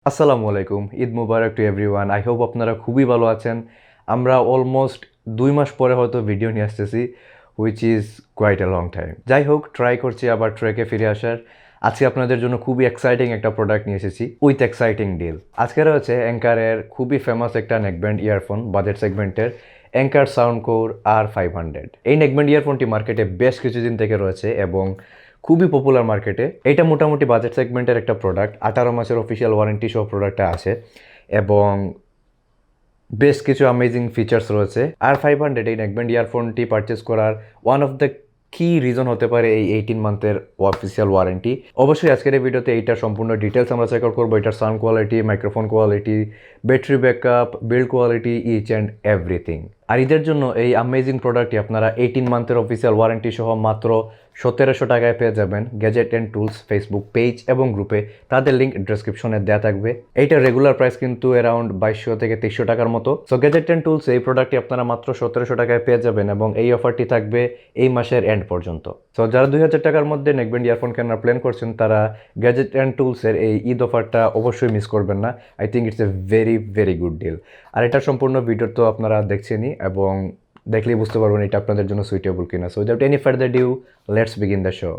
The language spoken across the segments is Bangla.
আসসালামু আলাইকুম, ঈদ মুবারক টু এভরিওয়ান। আই হোপ আপনারা খুবই ভালো আছেন। আমরা অলমোস্ট 2 মাস পরে হয়তো ভিডিও নিয়ে আসতেছি, which is quite a long time. যাই হোক, ট্রাই করছি আবার ট্রেকে ফিরে আসার। আজকে আপনাদের জন্য খুবই এক্সাইটিং একটা প্রোডাক্ট নিয়ে এসেছি উইথ এক্সাইটিং ডিল। আজকে রয়েছে অ্যাঙ্কারের খুবই ফেমাস একটা নেকব্যান্ড ইয়ারফোন, বাজেট সেগমেন্টের অ্যাঙ্কার সাউন্ড কোর R500। এই নেকব্যান্ড ইয়ারফোনটি মার্কেটে বেশ কিছুদিন থেকে রয়েছে এবং খুবই পপুলার মার্কেটে। এটা মোটামুটি বাজেট সেগমেন্টের একটা প্রোডাক্ট। 18 মাসের অফিসিয়াল ওয়ারেন্টি সহ প্রোডাক্টটা আছে এবং বেশ কিছু অ্যামেজিং ফিচার্স রয়েছে। R500 এই নেকব্যান্ড ইয়ারফোনটি পারচেস করার ওয়ান অফ দ্য কি রিজন হতে পারে এই 18 মান্থের অফিসিয়াল ওয়ারেন্টি। অবশ্যই আজকের এই ভিডিওতে এইটার সম্পূর্ণ ডিটেলস আমরা চেক আউট করবো, এটার sound quality, microphone quality, battery backup, build quality, each and everything. আর ঈদের জন্য এই অ্যামেজিং প্রোডাক্টটি আপনারা 18 মান্থের অফিসিয়াল ওয়ারেন্টি সহ মাত্র 1700 টাকায় পেয়ে যাবেন gadget and tools Facebook page এবং গ্রুপে। তাদের লিঙ্ক ডিসক্রিপশনে দেওয়া থাকবে। এইটার রেগুলার প্রাইস কিন্তু অ্যারাউন্ড 2200 থেকে 2300 টাকার মতো। সো গ্যাজেট অ্যান্ড টুলস এই প্রোডাক্টটি আপনারা মাত্র 1700 টাকায় পেয়ে যাবেন এবং এই অফারটি থাকবে এই মাসের এন্ড পর্যন্ত। সো যারা 2000 টাকার মধ্যে নেকব্যান্ড ইয়ারফোন কেনার প্ল্যান করছেন তারা গ্যাজেট অ্যান্ড টুলসের এই ঈদ অফারটা অবশ্যই মিস করবেন না। I think it's a very very good deal. আর এটার সম্পূর্ণ ভিডিও তো আপনারা দেখছেনই এবং দেখলেই বুঝতে পারবেন এটা আপনাদের জন্য সুইটেবল কিনা। So without any further due, let's begin the show.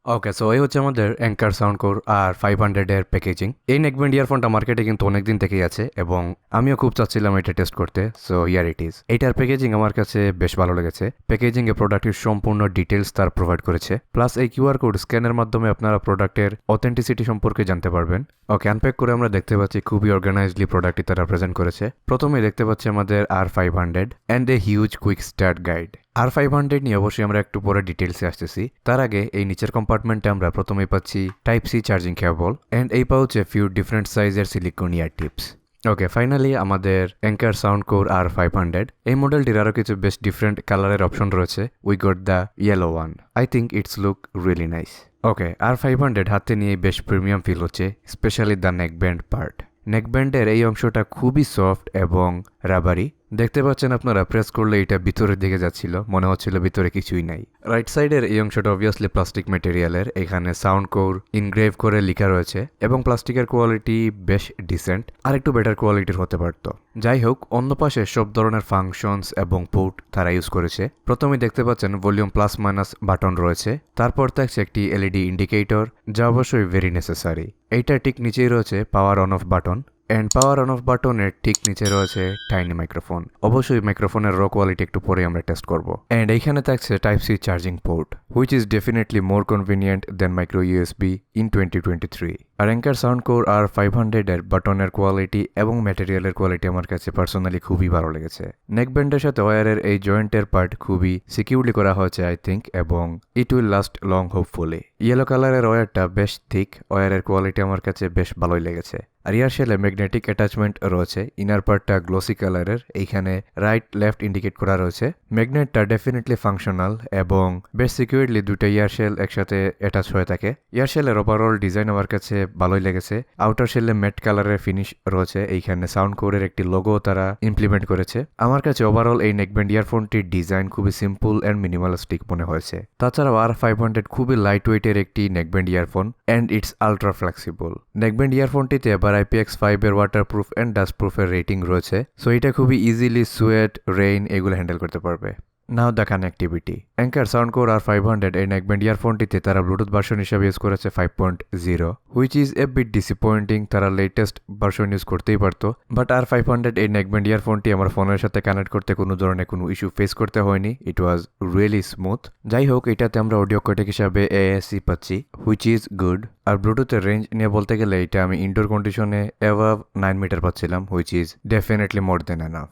Okay, so এই হচ্ছে আমাদের অ্যাঙ্কার সাউন্ড কোর R500 এর প্যাকেজিং। এই নেকব্যান্ড ইয়ারফোনটা মার্কেটে কিন্তু অনেকদিন থেকেই আছে এবং আমিও খুব চাচ্ছিলাম এটা টেস্ট করতে। So year it is. এইটার প্যাকেজিং আমার কাছে বেশ ভালো লেগেছে। প্যাকেজিং এ প্রোডাক্টের সম্পূর্ণ ডিটেলস তার প্রোভাইড করেছে, প্লাস এই কিউআর কোড স্ক্যানের মাধ্যমে আপনারা প্রোডাক্টের অথেন্টিসিটি সম্পর্কে জানতে পারবেন। ওকে, আনপ্যাক করে আমরা দেখতে পাচ্ছি খুবই অর্গানাইজলি প্রোডাক্টটি তারা প্রেজেন্ট করেছে। প্রথমে দেখতে পাচ্ছি আমাদের R500 and a huge quick start guide. R500 নিয়ে অবশ্যই আমরা একটু পরে ডিটেলসে আসতেছি। তার আগে এই নিচের কম্পার্টমেন্টে আমরা প্রথমেই পাচ্ছি type C charging cable and এই পাউচে ফিউ ডিফারেন্ট সাইজের silicone ear tips. Okay, finally আমাদের অ্যাঙ্কার সাউন্ড কোর R500 এই মডেলটির আরও কিছু বেশ ডিফারেন্ট কালারের অপশন রয়েছে। We got the yellow one. I think it's look really nice. Okay, R500 হাতে নিয়ে বেশ প্রিমিয়াম ফিল হচ্ছে, স্পেশালি দ্য নেকব্যান্ড পার্ট। নেকব্যান্ডের এই অংশটা খুবই সফট এবং রাবারি। দেখতে পাচ্ছেন আপনারা, প্রেস করলে এটা ভিতরের দিকে যাচ্ছিল, মনে হচ্ছিল ভিতরে কিছুই নাই। রাইট সাইডের এই অংশটা অবভিয়াসলি প্লাস্টিক ম্যাটেরিয়ালের। এখানে সাউন্ড কোর ইনগ্রেভ করে লেখা রয়েছে এবং প্লাস্টিকের কোয়ালিটি বেশ ডিসেন্ট, আর একটু বেটার কোয়ালিটির হতে পারত। যাই হোক, অন্য পাশে সব ধরনের ফাংশনস এবং পোর্ট তারা ইউজ করেছে। প্রথমে দেখতে পাচ্ছেন ভলিউম প্লাস মাইনাস বাটন রয়েছে, তারপর থাকছে একটি এলইডি ইন্ডিকেটর, যা অবশ্যই ভেরি নেসেসারি। এইটার ঠিক নিচেই রয়েছে power on of button and power on of বাটনের ঠিক নিচে রয়েছে টাইনি মাইক্রোফোন। অবশ্যই মাইক্রোফোনের র কোয়ালিটি একটু পরে আমরা টেস্ট করব। অ্যান্ড এইখানে থাকছে type C charging port, which is definitely more convenient than micro USB in 2023। আর অ্যাঙ্কার সাউন্ড কোর R500 এর বাটনের কোয়ালিটি এবং ম্যাটেরিয়ালের কোয়ালিটি আমার কাছে পার্সোনালি খুবই ভালো লেগেছে। নেকব্যান্ডের সাথে ওয়ারের এই জয়েন্টের পার্ট খুবই সিকিউরলি করা হয়েছে আই থিঙ্ক, এবং it will last long hopefully. Yellow কালারের ওয়ারটা বেশ থিক, ওয়ারের কোয়ালিটি আমার কাছে বেশ ভালোই লেগেছে। আর ইয়ার শেলে ম্যাগনেটিক অ্যাটাচমেন্ট রয়েছে, ইনার পার্টটা গ্লোসি কালারের, এইখানে রাইট লেফট ইন্ডিকেট করা রয়েছে। ম্যাগনেটটা ডেফিনেটলি ফাংশনাল এবং বেশ সিকিউরলি দুটো ইয়ার শেল একসাথে অ্যাটাচ হয়ে থাকে। ইয়ার শেলের ওভারঅল ডিজাইন আমার কাছে ভালোই লেগেছে। আউটার শেলে ম্যাট কালারের ফিনিশ রয়েছে, এইখানে সাউন্ড কোরের একটি লোগো তারা ইমপ্লিমেন্ট করেছে। আমার কাছে ওভারঅল এই নেকব্যান্ড ইয়ারফোনটির ডিজাইন খুবই সিম্পল অ্যান্ড মিনিমালিস্টিক মনে হয়েছে। তাছাড়াও R500 খুবই লাইট ওয়েটের একটি neckband earphone and it's ultra flexible. Neckband ইয়ারফোনটিতে এবার IPX5 এর ওয়াটারপ্রুফ অ্যান্ড ডাস্টপ্রুফের রেটিং রয়েছে, সো এটা খুবই ইজিলি সুয়েট, রেইন এগুলো হ্যান্ডেল করতে পারবে। Now the connectivity. Anker sound core R500 এই নেকব্যান্ড ইয়ারফোনটিতে তারা ব্লুটুথ ভার্সন হিসাবে ইউজ করেছে 5.0, which is a bit disappointing. তারা লেটেস্ট ভার্সন ইউজ করতেই পারতো, বাট R500 এই নেকব্যান্ড ইয়ারফোনটি আমার ফোনের সাথে কানেক্ট করতে কোনো ধরনের কোনো ইস্যু ফেস করতে হয়নি। It was really smooth. যাই হোক, এটাতে আমরা অডিও কোডেক হিসাবে AAC পাচ্ছি, হুইচ ইজ গুড। আর ব্লুটুথের রেঞ্জ নিয়ে বলতে গেলে এটা আমি ইনডোর কন্ডিশনে অ্যাভাব 9 মিটার পাচ্ছিলাম, which is definitely more than enough.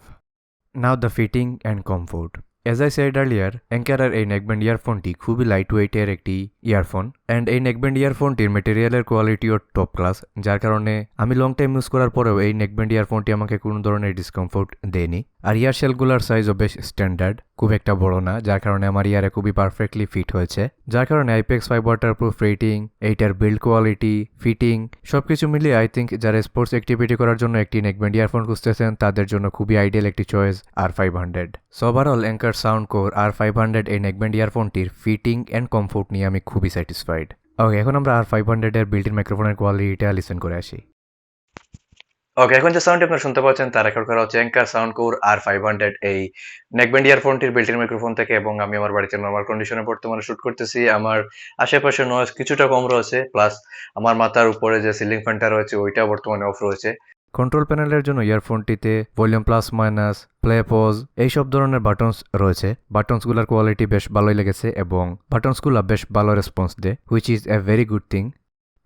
Now the fitting and comfort. As I said earlier, অ্যাঙ্কারের এই নেকব্যান্ড ইয়ারফোনটি খুবই লাইট ওয়েটের একটি ইয়ারফোন অ্যান্ড এই নেকব্যান্ড ইয়ারফোনটির মেটেরিয়ালের কোয়ালিটিও টপ ক্লাস, যার কারণে আমি লং টাইম ইউজ করার পরেও এই নেকব্যান্ড ইয়ারফোনটি আমাকে কোনো ধরনের ডিসকমফোর্ট দেয়নি। আর ইয়ার শেলগুলার সাইজও বেশ স্ট্যান্ডার্ড, খুব একটা বড় না, যার কারণে আমার ইয়ারে খুবই পারফেক্টলি ফিট হয়েছে। যার কারণে IPX5 ওয়াটারপ্রুফ রেটিং, এইটার বিল্ড কোয়ালিটি, ফিটিং সবকিছু মিলিয়ে আই থিঙ্ক যারা স্পোর্টস অ্যাক্টিভিটি করার জন্য একটি নেকব্যান্ড ইয়ারফোন খুঁজতেছেন তাদের জন্য খুবই আইডিয়াল একটি choice R500। So overall anchor sound core R500 এই নেকব্যান্ড ইয়ারফোনটির ফিটিং অ্যান্ড কমফোর্ট নিয়ে আমি খুবই স্যাটিসফাইড। ওকে, এখন আমরা R500 এর বিল্ট ইন মাইক্রোফোনের কোয়ালিটিটা লিসেন করে আসি। ওকে, এখন যে সাউন্ডটি আপনারা শুনতে পাচ্ছেন তার রেকর্ড করা হচ্ছে অ্যাঙ্কার সাউন্ড কোর R500 এই নেকব্যান্ড ইয়ারফোনটির বিল্ট ইন মাইক্রোফোন থেকে, এবং আমি আমার বাড়িতে নরমাল কন্ডিশনে বর্তমানে শুট করতেছি। আমার আশেপাশে নয়েজ কিছুটা কম রয়েছে, প্লাস আমার মাথার উপরে যে সিলিং ফ্যানটা রয়েছে ওইটাও বর্তমানে অফ রয়েছে। কন্ট্রোল প্যানেলের জন্য ইয়ারফোনটিতে volume plus minus, play pause এইসব ধরনের বাটনস রয়েছে। বাটনসগুলোর কোয়ালিটি বেশ ভালোই লেগেছে এবং বাটনসগুলো বেশ ভালো রেসপন্স দেয়, which is A very good thing.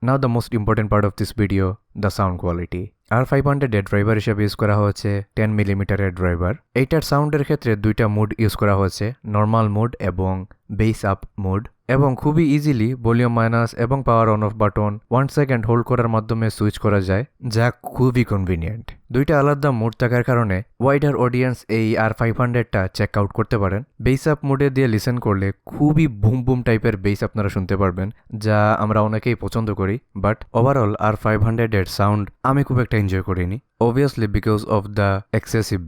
Now the most important part of this video, the sound quality. R500 এর ড্রাইভার হিসেবে ইউজ করা হয়েছে 10 মিলিমিটারের ড্রাইভার। এইটার সাউন্ডের ক্ষেত্রে দুইটা মুড ইউজ করা হয়েছে, নর্মাল মুড এবং বেস আপ মুড, এবং খুবই ইজিলি ভলিউম মাইনাস এবং power on of button 1 second hold করার মাধ্যমে সুইচ করা যায়, যা খুবই কনভিনিয়েন্ট। দুইটা আলাদা মুড থাকার কারণে ওয়াইডার অডিয়েন্স এই R500টা চেক আউট করতে পারেন। বেস আপ মুডে দিয়ে লিসেন করলে খুবই বুম বুম টাইপের বেস আপনারা শুনতে পারবেন, যা আমরা অনেকেই পছন্দ করি। বাট ওভারঅল R500 এর সাউন্ড আমি খুব একটা এনজয় করিনি, obviously because of the excessive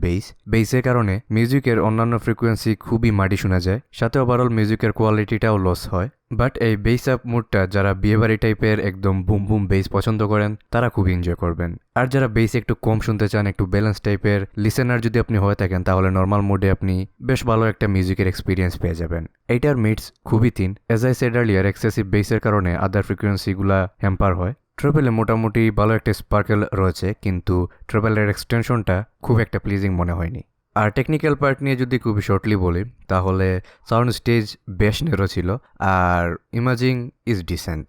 বেসের কারণে মিউজিকের অন্যান্য ফ্রিকোয়েন্সি খুবই মাটি শোনা যায়, সাথে ওভারঅল মিউজিকের কোয়ালিটিটাও লস হয়। বাট এই বেস আপ মুডটা যারা বিয়েবাড়ি টাইপের একদম বুম বুম বেস পছন্দ করেন তারা খুব এনজয় করবেন। আর যারা বেস একটু কম শুনতে চান, একটু ব্যালেন্স টাইপের লিসেনার যদি আপনি হয়ে থাকেন, তাহলে নর্মাল মুডে আপনি বেশ ভালো একটা মিউজিকের এক্সপিরিয়েন্স পেয়ে যাবেন। এইটার মিডস খুবই thin, age I said earlier excessive বেসের কারণে আদার ফ্রিকোয়েন্সিগুলা হ্যাম্পার হয়। ট্রেবেলে মোটামুটি ভালো একটা স্পার্কেল রয়েছে, কিন্তু ট্রেবেলের এক্সটেনশনটা খুব একটা প্লিজিং মনে হয়নি। আর টেকনিক্যাল পার্ট নিয়ে যদি খুবই শর্টলি বলি, তাহলে সাউন্ড স্টেজ বেশ নেরো ছিল আর imaging is decent.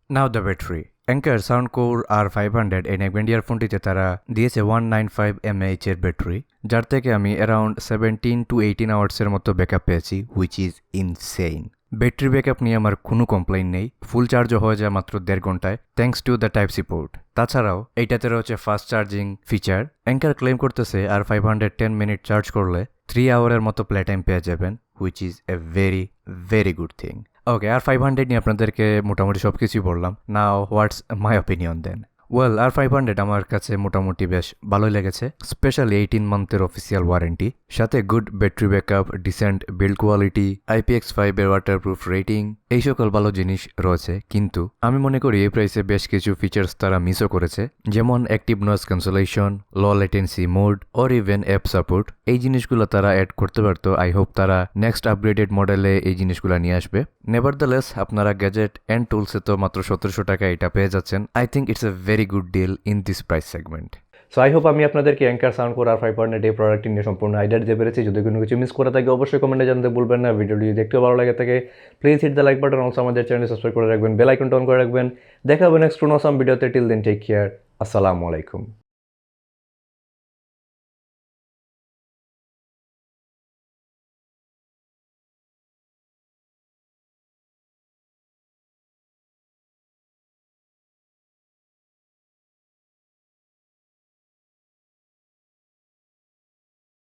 Now the battery. Anker sound core R500 এই নেকব্যান্ড ইয়ারফোনটিতে তারা দিয়েছে 195 mAh এর ব্যাটারি, যার থেকে আমি অ্যারাউন্ড 17 to 18 আওয়ার্সের মতো ব্যাকআপ পেয়েছি, which is insane. Battery backup নিয়ে আমার কোনো কমপ্লেইন নেই, ফুল চার্জও হয়ে যায় মাত্র 1.5 ঘন্টায়, thanks to the type C port. তাছাড়াও এইটাতে রয়েছে fast charging feature. Anker claim করতেছে R500 10 মিনিট চার্জ করলে 3 আওয়ারের মতো প্লে টাইম পেয়ে যাবেন, which is A very very good thing. Okay, R500 নিয়ে আপনাদেরকে মোটামুটি সব কিছুই বললাম। নাও হোয়াটস my opinion then? Well, R500 আমার কাছে মোটামুটি বেশ ভালোই লেগেছে, স্পেশালি 18 মান্থের অফিসিয়াল ওয়ারেন্টি, সাথে good battery backup, decent build quality, IPX5 এর ওয়াটারপ্রুফ রেটিং, এই সকল ভালো জিনিস রয়েছে। কিন্তু আমি মনে করি এই প্রাইসে বেশ কিছু ফিচার্স তারা মিসও করেছে, যেমন active noise cancellation, low latency mode, or even app support. এই জিনিসগুলো তারা অ্যাড করতে পারতো। আই হোপ তারা নেক্সট আপগ্রেডেড মডেলে এই জিনিসগুলো নিয়ে আসবে। নেভারদালেস আপনারা গ্যাজেট অ্যান্ড টুলসে তো মাত্র 1700 টাকা এটা পেয়ে যাচ্ছেন। I think it's a very good deal in this price segment. So I hope আমি আপনাদেরকে অ্যাঙ্কার সাউন্ড কোর R500 এই প্রোডাক্টটি নিয়ে সম্পূর্ণ আইডিয়া দিতে পেরেছি। যদি কোনো কিছু মিস করে থাকে অবশ্যই কমেন্টে জানাতে ভুলবেন না। ভিডিওটি যদি দেখতেও ভালো লাগে থাকে please hit the like button, also আমাদের চ্যানেল সাবস্ক্রাইব করে রাখবেন, বেল আইকনটা অন করে রাখবেন। দেখা হবে নেক্সট কোনো সাম ভিডিওতে। টিল দেন টেক কেয়ার, আসসালামু আলাইকুম।